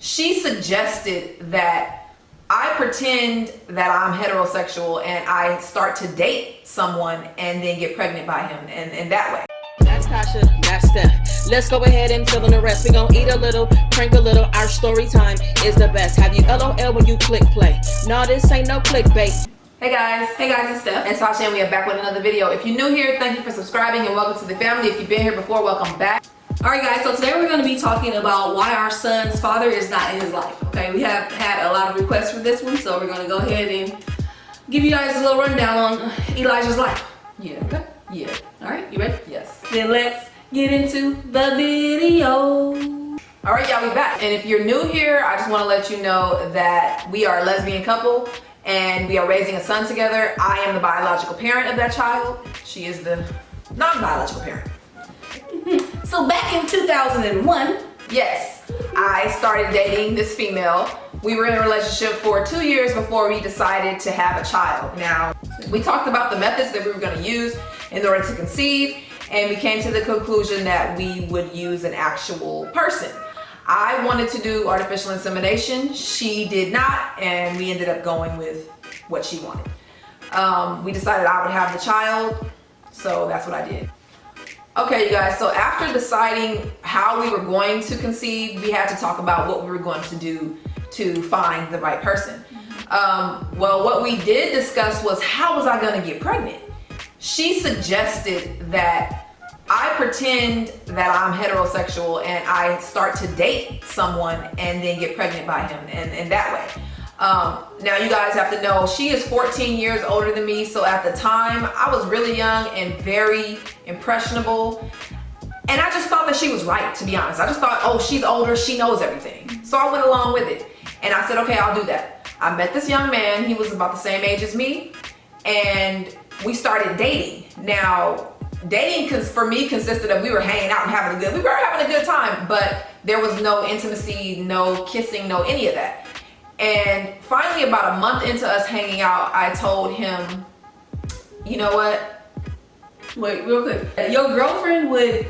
she suggested that I pretend that I'm heterosexual and I start to date someone and then get pregnant by him, and that way. That's Tasha, that's Steph. Let's go ahead and fill in the rest. We gon' eat a little, prank a little. Our story time is the best. Have you LOL when you click play? No, this ain't no clickbait. Hey guys, it's Steph and Tasha, and we are back with another video. If you're new here, thank you for subscribing and welcome to the family. If you've been here before, welcome back. Alright guys, so today we're going to be talking about why our son's father is not in his life. Okay, we have had a lot of requests for this one, so we're going to go ahead and give you guys a little rundown on Elijah's life. Yeah. Okay. Yeah. Alright, you ready? Yes. Then let's get into the video. Alright y'all, we back. And if you're new here, I just want to let you know that we are a lesbian couple and we are raising a son together. I am the biological parent of that child. She is the non-biological parent. So back in 2001, yes, I started dating this female. We were in a relationship for 2 years before we decided to have a child. Now, we talked about the methods that we were going to use in order to conceive, and we came to the conclusion that we would use an actual person. I wanted to do artificial insemination. She did not, and we ended up going with what she wanted. We decided I would have the child, so that's what I did. Okay, you guys, so after deciding how we were going to conceive, we had to talk about what we were going to do to find the right person. Well, what we did discuss was, how was I going to get pregnant? She suggested that I pretend that I'm heterosexual and I start to date someone and then get pregnant by him, and that way. Now you guys have to know, she is 14 years older than me, so at the time I was really young and very impressionable, and I just thought that she was right, to be honest. I just thought, oh, she's older, she knows everything. So I went along with it, and I said, okay, I'll do that. I met this young man, he was about the same age as me, and we started dating. Now, dating for me consisted of, we were hanging out and having a good time, but there was no intimacy, no kissing, no any of that. And finally, about a month into us hanging out, I told him, you know what? wait, real quick. Your girlfriend would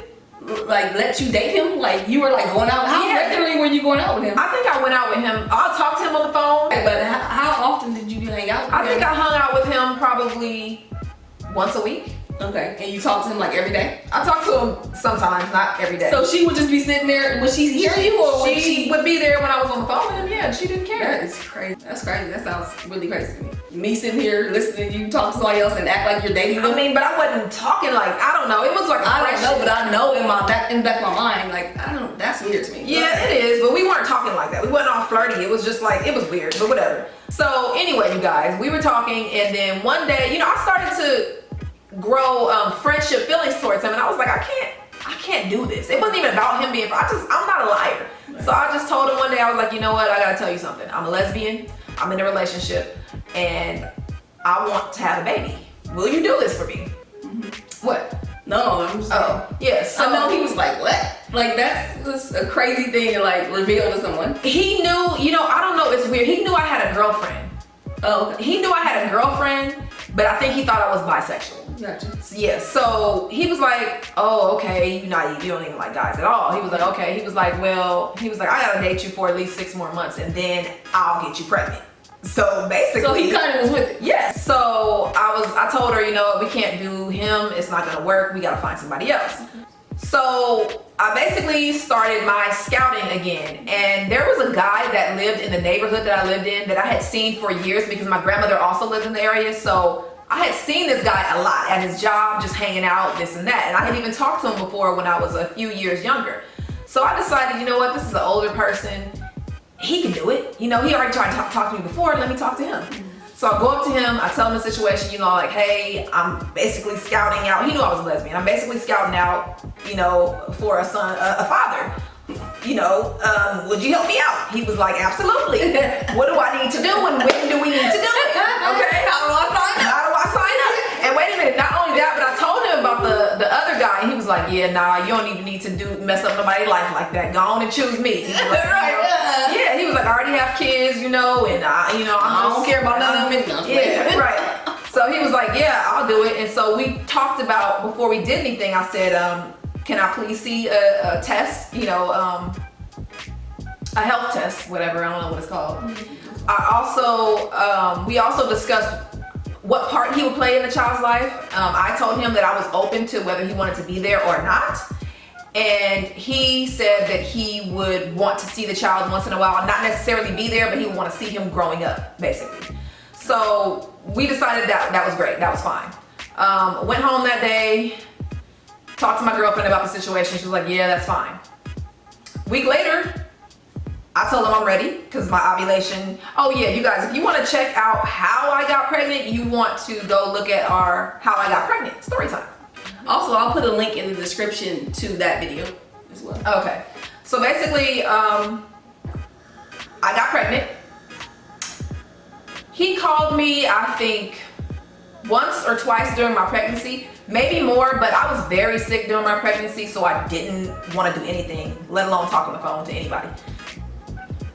like let you date him? Like you were like going out? How regularly were you going out with him? I think I went out with him. I'll talk to him on the phone. But how often did you hang out with him? I think I hung out with him probably once a week. Okay, and you talk to him like every day? I talk to him sometimes, not every day. So she would just be sitting there, would she hear you, or would she would be there when I was on the phone with him? Yeah, she didn't care. That is crazy. That's crazy. That sounds really crazy to me. Me sitting here listening to you talk to somebody else and act like you're dating them. I mean, but I wasn't talking like, I don't know. It was like I don't know, but I know in the back of my mind, like, I don't, that's weird to me. Yeah, it is, but we weren't talking like that. We wasn't all flirty. It was just like, it was weird, but whatever. So anyway, you guys, we were talking, and then one day, you know, I started to grow friendship feelings towards him, and I was like, I can't do this. It wasn't even about him being, I'm not a liar. Right. So I just told him one day, I was like, you know what, I gotta tell you something. I'm a lesbian, I'm in a relationship, and I want to have a baby. Will you do this for me? Mm-hmm. What? No, I'm just yeah, so I know he was like, what? Like, that's just a crazy thing to like reveal to someone. He knew, you know, I don't know, it's weird. He knew I had a girlfriend. Oh, okay. He knew I had a girlfriend, but I think he thought I was bisexual. Gotcha. Yeah, so he was like, oh, okay, you don't even like guys at all. He was like, okay. He was like, I gotta date you for at least 6 more months and then I'll get you pregnant. So basically. So he kind of was with it. Yes. So I told her, you know, we can't do him. It's not gonna work. We gotta find somebody else. Mm-hmm. So I basically started my scouting again, and there was a guy that lived in the neighborhood that I lived in that I had seen for years because my grandmother also lived in the area. So I had seen this guy a lot at his job, just hanging out, this and that. And I had even talked to him before when I was a few years younger. So I decided, you know what, this is an older person. He can do it. You know, he already tried to talk to me before, let me talk to him. So I go up to him, I tell him the situation, you know, like, hey, I'm basically scouting out. He knew I was a lesbian. I'm basically scouting out, you know, for a father. You know, would you help me out? He was like, absolutely. What do I need to do and when do we need to do it? Okay, how do I sign up? How do I sign up? And wait a minute, not only that, but I told him about the other guy, and he was like, yeah, nah, you don't even need to mess up nobody's life like that. Go on and choose me. He was like, yeah, he was like, I already have kids, you know, and I don't care about none of them. Yeah, right. So he was like, yeah, I'll do it. And so we talked about, before we did anything, I said, can I please see a test, you know, a health test, whatever, I don't know what it's called. We also discussed what part he would play in the child's life. I told him that I was open to whether he wanted to be there or not. And he said that he would want to see the child once in a while, not necessarily be there, but he would want to see him growing up, basically. So we decided that was great, that was fine. Went home that day, talked to my girlfriend about the situation. She was like, yeah, that's fine. Week later, I told him I'm ready because my ovulation. Oh yeah, you guys, if you want to check out how I got pregnant, you want to go look at our How I Got Pregnant story time. Also, I'll put a link in the description to that video as well. Okay, so basically, I got pregnant. He called me, I think, once or twice during my pregnancy, maybe more, but I was very sick during my pregnancy, so I didn't want to do anything, let alone talk on the phone to anybody.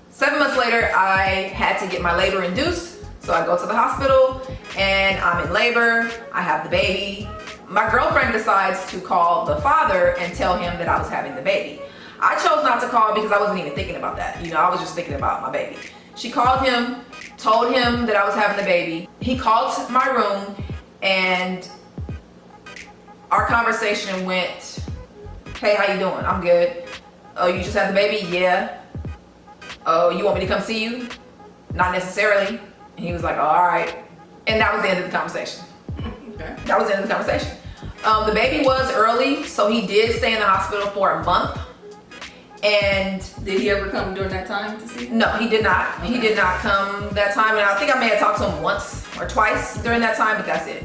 7 months later, I had to get my labor induced, so I go to the hospital and I'm in labor, I have the baby. My girlfriend decides to call the father and tell him that I was having the baby. I chose not to call because I wasn't even thinking about that. I was just thinking about my baby. She called him, told him that I was having the baby. He called to my room and our conversation went, hey, how you doing? I'm good. Oh, you just had the baby? Yeah. Oh, you want me to come see you? Not necessarily. And he was like, oh, all right. And that was the end of the conversation. Okay. That was the end of the conversation. The baby was early, so he did stay in the hospital for a month. And did he ever come during that time to see? No, he did not. Okay. He did not come that time. And I think I may have talked to him once or twice during that time, but that's it.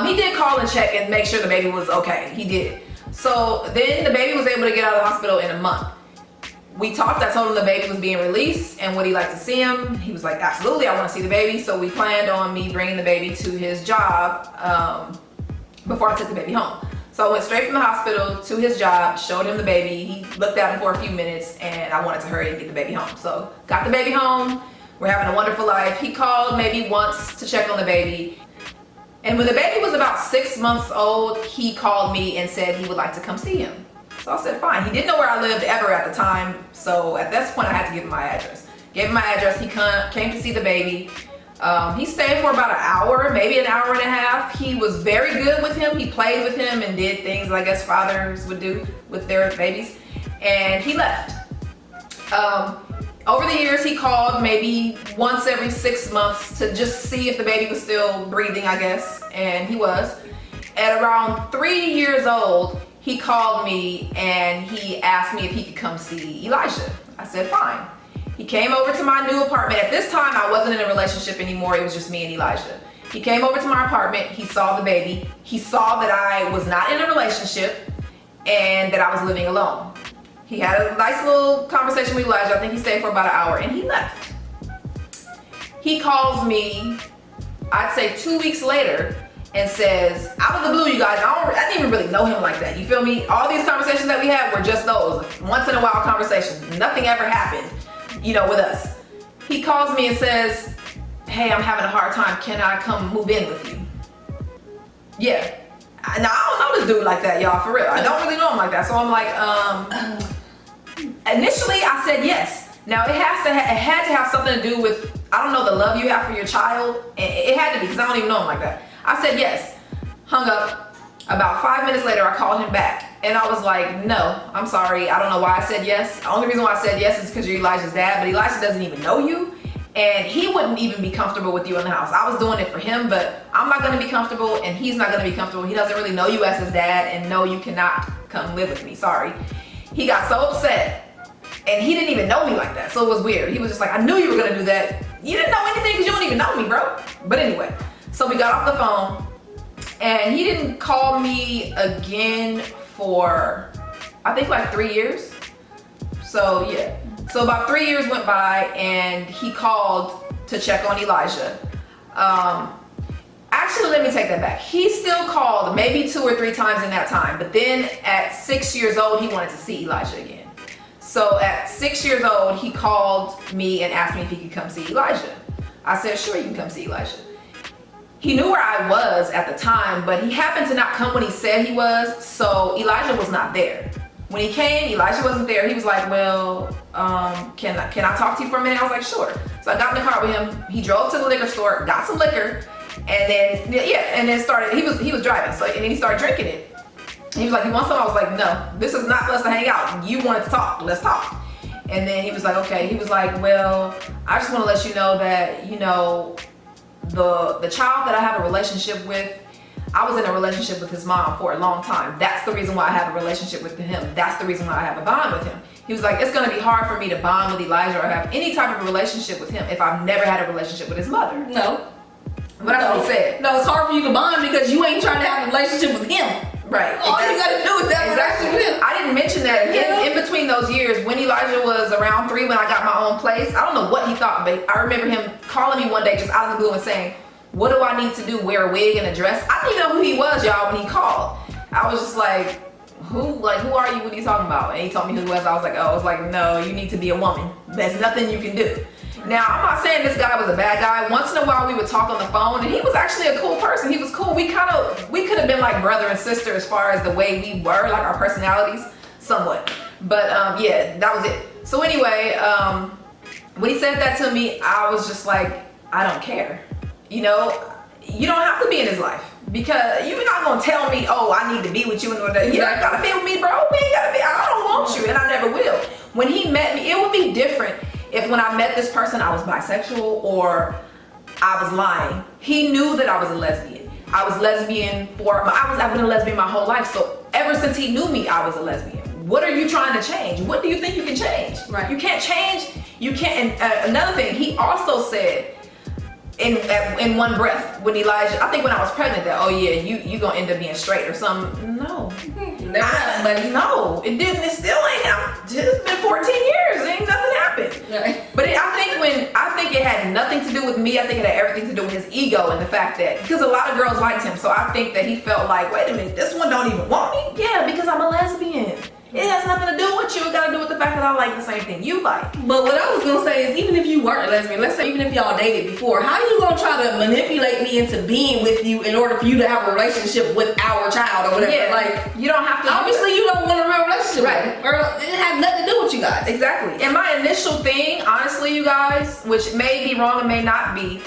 He did call and check and make sure the baby was okay. He did. So then the baby was able to get out of the hospital in a month. We talked, I told him the baby was being released and would he like to see him? He was like, absolutely, I want to see the baby. So we planned on me bringing the baby to his job before I took the baby home. So I went straight from the hospital to his job, showed him the baby. He looked at him for a few minutes and I wanted to hurry and get the baby home. So got the baby home, we're having a wonderful life. He called maybe once to check on the baby. And when the baby was about 6 months old, he called me and said he would like to come see him. So I said, fine. He didn't know where I lived ever at the time. So at this point, I had to give him my address. Gave him my address. He came to see the baby. He stayed for about an hour, maybe an hour and a half. He was very good with him. He played with him and did things I guess fathers would do with their babies. And he left. Over the years, he called maybe once every 6 months to just see if the baby was still breathing, I guess. And he was. At around 3 years old, he called me and he asked me if he could come see Elijah. I said, fine. He came over to my new apartment. At this time, I wasn't in a relationship anymore. It was just me and Elijah. He came over to my apartment. He saw the baby. He saw that I was not in a relationship and that I was living alone. He had a nice little conversation with Elijah. I think he stayed for about an hour and he left. He calls me, I'd say 2 weeks later, and says, out of the blue, you guys, I didn't even really know him like that. You feel me? All these conversations that we had were just those once in a while conversations. Nothing ever happened, with us. He calls me and says, hey, I'm having a hard time. Can I come move in with you? Yeah. Now, I don't know this dude like that, y'all, for real. I don't really know him like that. So I'm like, initially I said yes. Now it had to have something to do with, I don't know, the love you have for your child. It had to be, because I don't even know him like that. I said yes, hung up. About 5 minutes later, I called him back and I was like, no, I'm sorry. I don't know why I said yes. The only reason why I said yes is because you're Elijah's dad, but Elijah doesn't even know you and he wouldn't even be comfortable with you in the house. I was doing it for him, but I'm not gonna be comfortable and he's not gonna be comfortable. He doesn't really know you as his dad and no, you cannot come live with me, sorry. He got so upset and he didn't even know me like that, so it was weird. He was just like, I knew you were gonna do that. You didn't know anything because you don't even know me, bro. But anyway. So we got off the phone and he didn't call me again for, I think like 3 years. So yeah, so about 3 years went by and he called to check on Elijah. Actually, let me take that back. He still called maybe 2 or 3 times in that time, but then at 6 years old, he wanted to see Elijah again. So at 6 years old, he called me and asked me if he could come see Elijah. I said, sure, you can come see Elijah. He knew where I was at the time, but he happened to not come when he said he was, so Elijah was not there. When he came, Elijah wasn't there. He was like, well, can I talk to you for a minute? I was like, sure. So I got in the car with him. He drove to the liquor store, got some liquor, and then started, he was driving, so, and then he started drinking it. He was like, you want some? I was like, no, this is not for us to hang out. You wanted to talk, let's talk. And then he was like, okay. He was like, well, I just want to let you know that, you know, the child that I have a relationship with, I was in a relationship with his mom for a long time. That's the reason why I have a relationship with him. That's the reason why I have a bond with him. He was like, it's gonna be hard for me to bond with Elijah or have any type of a relationship with him if I've never had a relationship with his mother. No. But that's what he said. No, it's hard for you to bond because you ain't trying to have a relationship with him. Right. All you gotta do is have a relationship with him. I didn't mention that in between those years when Elijah was around 3 when I got my own place. I don't know what he thought, but I remember him calling me one day just out of the blue and saying, what do I need to do? Wear a wig and a dress? I didn't even know who he was, y'all, when he called. I was just like, who are you? What are you talking about? And he told me who he was. I was like, no, you need to be a woman. There's nothing you can do. Now, I'm not saying this guy was a bad guy. Once in a while we would talk on the phone and he was actually a cool person. He was cool. We could have been like brother and sister as far as the way we were, like our personalities, somewhat. But yeah, that was it. So anyway, when he said that to me, I was just like, I don't care. You know, you don't have to be in his life because you're not gonna tell me, oh, I need to be with you in order. You ain't gotta be with me, bro. We ain't gotta be. I don't want you, and I never will. When he met me, it would be different if when I met this person, I was bisexual or I was lying. He knew that I was a lesbian. I was lesbian I've been a lesbian my whole life. So ever since he knew me, I was a lesbian. What are you trying to change? What do you think you can change? Right. You can't change. You can't. And another thing, he also said, in one breath when Elijah, I think when I was pregnant, that oh yeah, you gonna end up being straight or something. No, but no, it didn't. It still ain't. It's been 14 years. Ain't nothing happened. Right. But I think it had nothing to do with me. I think it had everything to do with his ego and the fact that because a lot of girls liked him, so I think that he felt like, wait a minute, this one don't even want me. Yeah, because I'm a lesbian. It has nothing to do with you. It got to do with the fact that I like the same thing you like. But what I was gonna say is, even if you weren't a lesbian, let's say even if y'all dated before, how you gonna try to manipulate me into being with you in order for you to have a relationship with our child or whatever? Yeah, like you don't have to. Obviously, you don't want a real relationship, right? Or it had nothing to do with you guys. Exactly. And my initial thing, honestly, you guys, which may be wrong and may not be,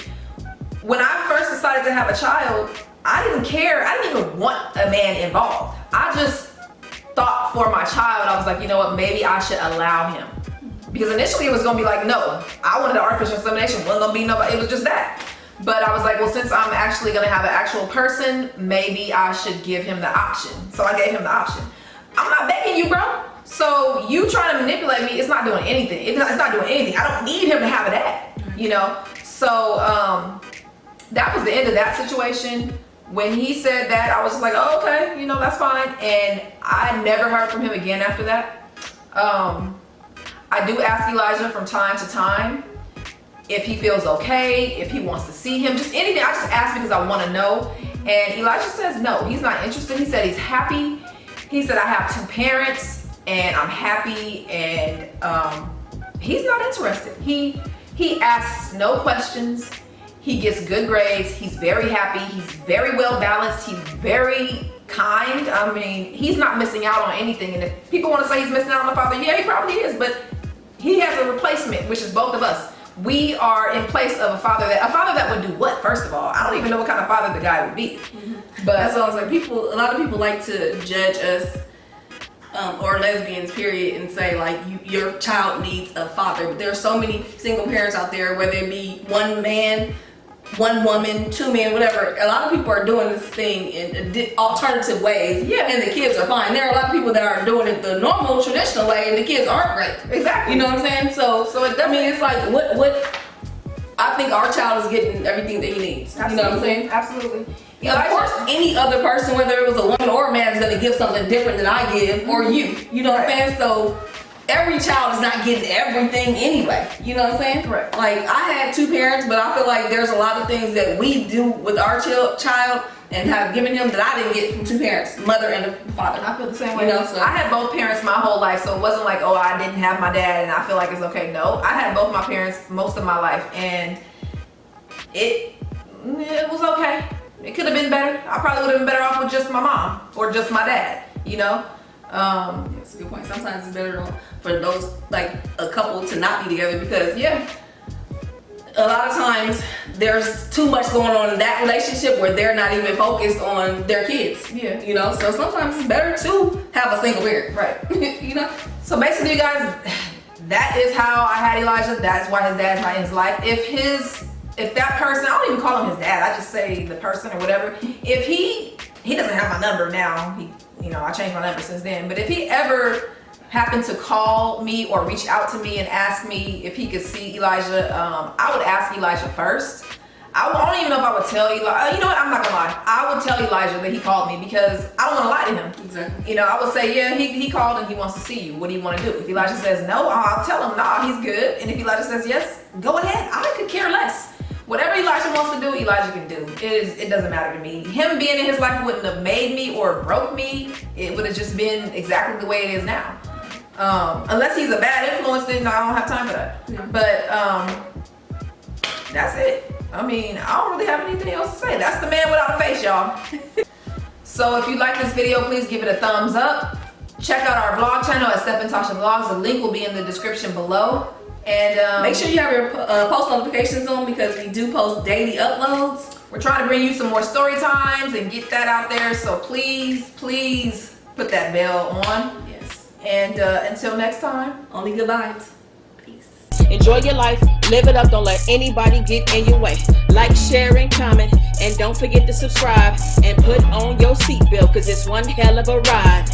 when I first decided to have a child, I didn't care. I didn't even want a man involved. I just thought for my child, I was like, you know what, maybe I should allow him. Because initially it was gonna be like, no, I wanted the artificial insemination, wasn't gonna be nobody, it was just that. But I was like, well, since I'm actually gonna have an actual person, maybe I should give him the option. So I gave him the option. I'm not begging you, bro. So you trying to manipulate me, it's not doing anything. It's not doing anything. I don't need him to have a dad, you know? So that was the end of that situation. When he said that, I was just like, oh, okay, you know, that's fine. And I never heard from him again after that. I do ask Elijah from time to time if he feels okay, if he wants to see him, just anything. I just ask because I want to know. And Elijah says no, he's not interested. He said he's happy. He said I have 2 parents and I'm happy, and he's not interested. He asks no questions. He gets good grades. He's very happy. He's very well balanced. He's very kind. I mean, he's not missing out on anything. And if people want to say he's missing out on a father, yeah, he probably is. But he has a replacement, which is both of us. We are in place of a father that would do what? First of all, I don't even know what kind of father the guy would be. But that's what I was like. A lot of people like to judge us or lesbians, period, and say like your child needs a father. But there are so many single parents out there, whether it be one man, one woman, 2 men, whatever. A lot of people are doing this thing in alternative ways, yeah, and the kids are fine. There are a lot of people that are doing it the normal, traditional way, and the kids aren't great. Exactly. You know what I'm saying? So I mean, it's like what I think our child is getting everything that he needs. Absolutely. You know what I'm saying? Absolutely. Yeah, of course, any other person, whether it was a woman or a man, is going to give something different than I give, or you. You know what I'm saying? So every child is not getting everything anyway. You know what I'm saying? Correct. Like, I had 2 parents, but I feel like there's a lot of things that we do with our child and have given him that I didn't get from 2 parents, mother and a father. I feel the same way. You know, so I had both parents my whole life, so it wasn't like, oh, I didn't have my dad and I feel like it's okay. No, I had both my parents most of my life, and it was okay. It could have been better. I probably would have been better off with just my mom or just my dad, you know? That's a good point. Sometimes it's better for those, like a couple, to not be together because Yeah. a lot of times there's too much going on in that relationship where they're not even focused on their kids. Yeah. You know, so sometimes it's better to have a single parent. Right. You know? So basically, you guys, that is how I had Elijah. That's why his dad's not in his life. If that person, I don't even call him his dad, I just say the person or whatever. If he doesn't have my number now, I changed my number since then, but if he ever happened to call me or reach out to me and ask me if he could see Elijah, I would ask Elijah first. I don't even know if I would tell Elijah. You know what? I'm not gonna lie. I would tell Elijah that he called me because I don't want to lie to him. Exactly. I would say, yeah, he called and he wants to see you. What do you want to do? If Elijah says no, I'll tell him, nah, he's good. And if Elijah says yes, go ahead. I could care less. Whatever Elijah wants to do, Elijah can do. It doesn't matter to me. Him being in his life wouldn't have made me or broke me. It would have just been exactly the way it is now. Unless he's a bad influence, then I don't have time for that. Yeah. But that's it. I don't really have anything else to say. That's the man without a face, y'all. So if you like this video, please give it a thumbs up. Check out our vlog channel at Steph Tasha Vlogs. The link will be in the description below. And make sure you have your post notifications on because we do post daily uploads. we're trying to bring you some more story times and get that out there. So please put that bell on. Yes. And until next time, Only good vibes. Peace. Enjoy your life, live it up, don't let anybody get in your way. Like, share, and comment, and don't forget to subscribe and put on your seatbelt because it's one hell of a ride.